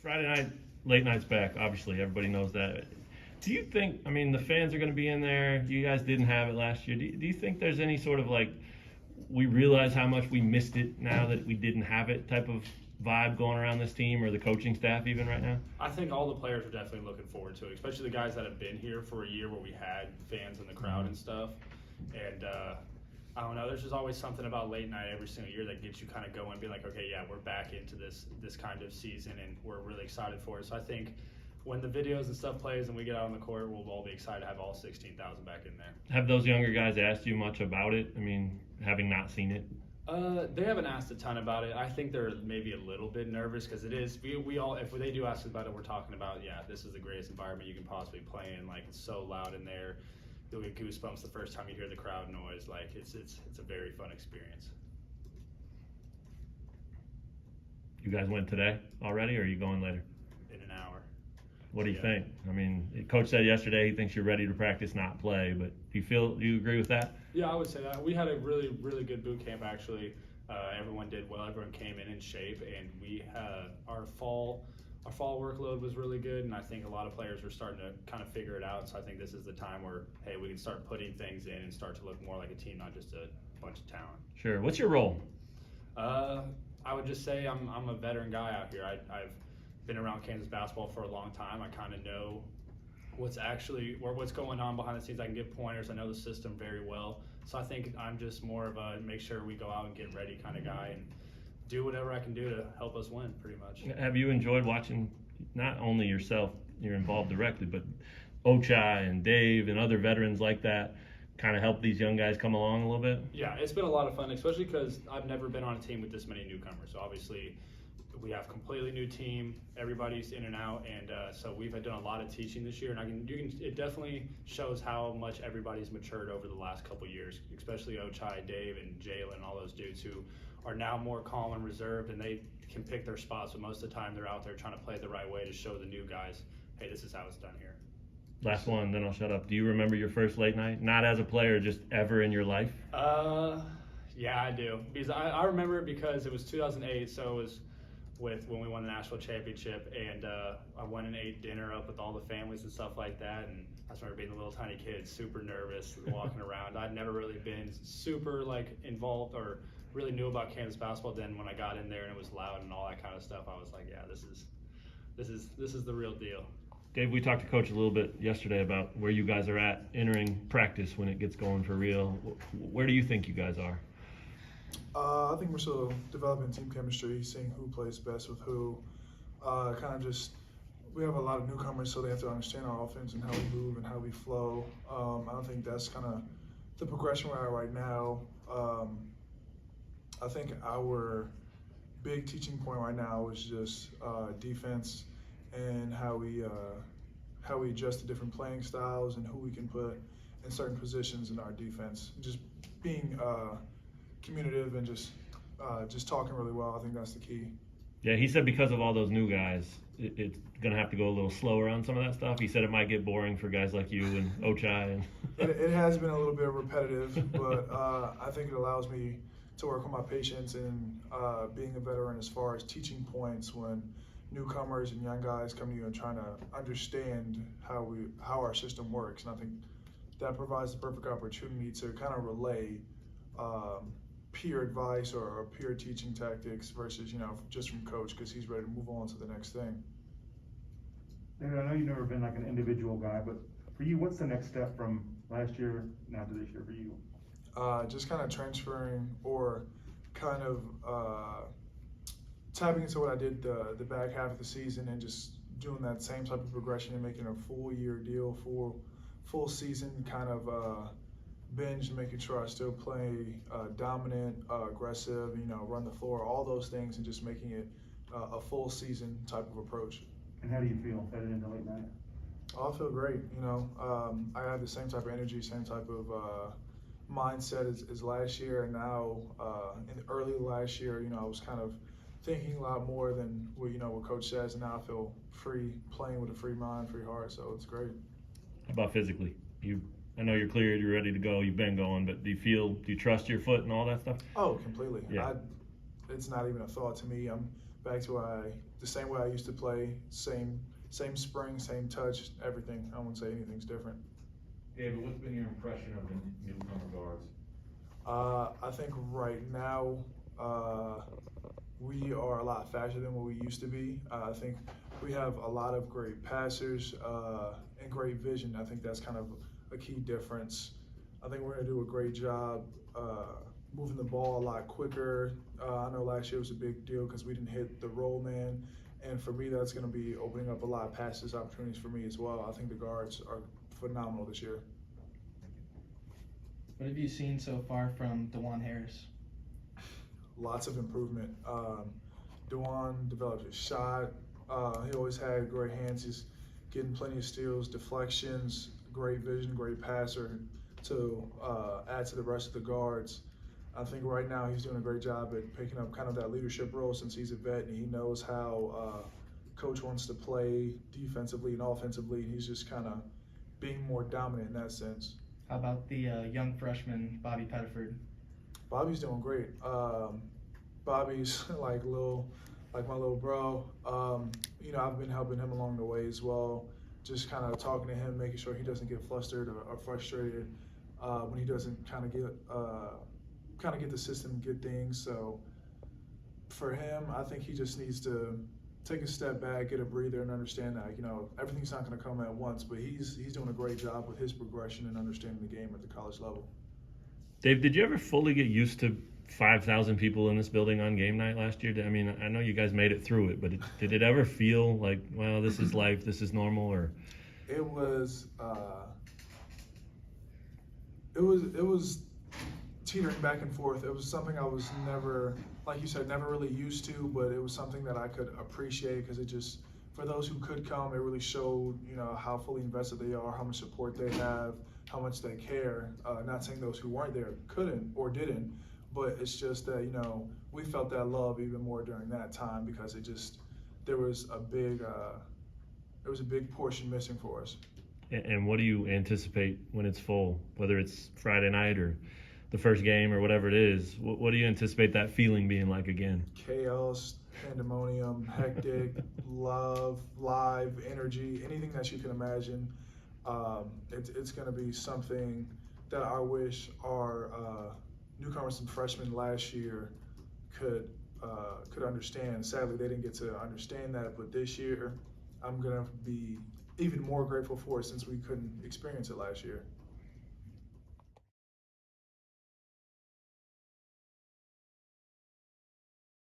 Friday night, late night's back. Obviously, everybody knows that. Do you think? I mean, the fans are going to be in there. You guys didn't have it last year. Do you think there's any sort of like we realize how much we missed it now that we didn't have it type of vibe going around this team or the coaching staff even right now? I think all the players are definitely looking forward to it, especially the guys that have been here for a year where we had fans in the crowd and stuff. And I don't know, there's just always something about late night every single year that gets you kind of going and be like, okay, yeah, we're back into this kind of season and we're really excited for it. So I think when the videos and stuff plays and we get out on the court, we'll all be excited to have all 16,000 back in there. Have those younger guys asked you much about it? I mean, having not seen it? They haven't asked a ton about it. I think they're maybe a little bit nervous because it is. We all, if they do ask us about it, we're talking about, yeah, this is the greatest environment you can possibly play in. Like, it's so loud in there. You'll get goosebumps the first time you hear the crowd noise. Like, it's a very fun experience. You guys went today already, or are you going later? In an hour. What do you think? I mean, Coach said yesterday he thinks you're ready to practice, not play. But do you agree with that? Yeah, I would say that. We had a really, really good boot camp, actually. Everyone did well. Everyone came in shape, and we had our fall workload was really good, and I think a lot of players are starting to kind of figure it out. So I think this is the time where, hey, we can start putting things in and start to look more like a team, not just a bunch of talent. Sure. What's your role? I would just say I'm a veteran guy out here. I've been around Kansas basketball for a long time. I kind of know what's going on behind the scenes. I can give pointers. I know the system very well. So I think I'm just more of a make sure we go out and get ready kind of guy and do whatever I can do to help us win, pretty much. Have you enjoyed watching not only yourself, you're involved directly, but Ochai and Dave and other veterans like that kind of help these young guys come along a little bit? Yeah, it's been a lot of fun, especially because I've never been on a team with this many newcomers. So obviously we have a completely new team. Everybody's in and out, and so we've done a lot of teaching this year. And it definitely shows how much everybody's matured over the last couple of years, especially Ochai, Dave, and Jalen, all those dudes who are now more calm and reserved, and they can pick their spots. But most of the time, they're out there trying to play the right way to show the new guys, hey, this is how it's done here. Last one, then I'll shut up. Do you remember your first late night? Not as a player, just ever in your life? Yeah, I do. Because I remember it because it was 2008, so it was when we won the national championship, and I went and ate dinner up with all the families and stuff like that, and I just remember being a little tiny kid, super nervous, walking around. I'd never really been super involved or really knew about Kansas basketball. Then when I got in there and it was loud and all that kind of stuff, I was like, yeah, this is the real deal. Dave, we talked to Coach a little bit yesterday about where you guys are at entering practice when it gets going for real. Where do you think you guys are? I think we're still developing team chemistry, seeing who plays best with who. We have a lot of newcomers, so they have to understand our offense and how we move and how we flow. I don't think that's kind of the progression we're at right now. I think our big teaching point right now is just defense and how we adjust to different playing styles and who we can put in certain positions in our defense. Just being communicative and just talking really well. I think that's the key. Yeah, he said because of all those new guys, it's going to have to go a little slower on some of that stuff. He said it might get boring for guys like you and Ochai. It has been a little bit repetitive, but I think it allows me to work on my patience and being a veteran as far as teaching points when newcomers and young guys come to you and trying to understand how our system works. And I think that provides the perfect opportunity to kind of relay peer advice or peer teaching tactics versus, just from coach because he's ready to move on to the next thing. David, I know you've never been like an individual guy, but for you, what's the next step from last year now to this year for you? Just kind of transferring or kind of tapping into what I did the back half of the season and just doing that same type of progression and making a full year deal, full season kind of binge, making sure I still play dominant, aggressive, run the floor, all those things, and just making it a full season type of approach. And how do you feel headed into late night? I feel great. I have the same type of energy, same type of mindset as last year, and now in early last year, I was kind of thinking a lot more than what Coach says, and now I feel free playing with a free mind, free heart. So it's great. How about physically? I know you're cleared, you're ready to go, you've been going, but do you trust your foot and all that stuff? Oh, completely. Yeah. It's not even a thought to me. I'm back to what I the same way I used to play, same spring, same touch, everything. I wouldn't say anything's different. David, what's been your impression of the newcomer guards? I think right now we are a lot faster than what we used to be. I think we have a lot of great passers and great vision. I think that's kind of a key difference. I think we're going to do a great job moving the ball a lot quicker. I know last year was a big deal because we didn't hit the roll man, and for me that's going to be opening up a lot of passes opportunities for me as well. I think the guards are phenomenal this year. What have you seen so far from DeJuan Harris? Lots of improvement. DeJuan developed his shot. He always had great hands. He's getting plenty of steals, deflections, great vision, great passer to add to the rest of the guards. I think right now he's doing a great job at picking up kind of that leadership role since he's a vet and he knows how coach wants to play defensively and offensively. He's just kind of being more dominant in that sense. How about the young freshman, Bobby Petterford? Bobby's doing great. Bobby's like my little bro. You know, I've been helping him along the way as well. Just kind of talking to him, making sure he doesn't get flustered or frustrated when he doesn't kind of get the system and get things. So for him, I think he just needs to take a step back, get a breather, and understand that, you know, everything's not going to come at once, but he's doing a great job with his progression and understanding the game at the college level. Dave, did you ever fully get used to 5,000 people in this building on game night last year? I mean, I know you guys made it through it, but did it ever feel like, well, this is life, this is normal, or? It was teetering back and forth. It was something I was never, like you said, never really used to, but it was something that I could appreciate because it just, for those who could come, it really showed, you know, how fully invested they are, how much support they have, how much they care. Not saying those who weren't there couldn't or didn't, but it's just that, you know, we felt that love even more during that time because it just, there was a big portion missing for us. And what do you anticipate when it's full, whether it's Friday night or the first game or whatever it is? What do you anticipate that feeling being like again? Chaos, pandemonium, hectic, love, live, energy, anything that you can imagine. It's going to be something that I wish our newcomers and freshmen last year could understand. Sadly, they didn't get to understand that, but this year I'm going to be even more grateful for it since we couldn't experience it last year.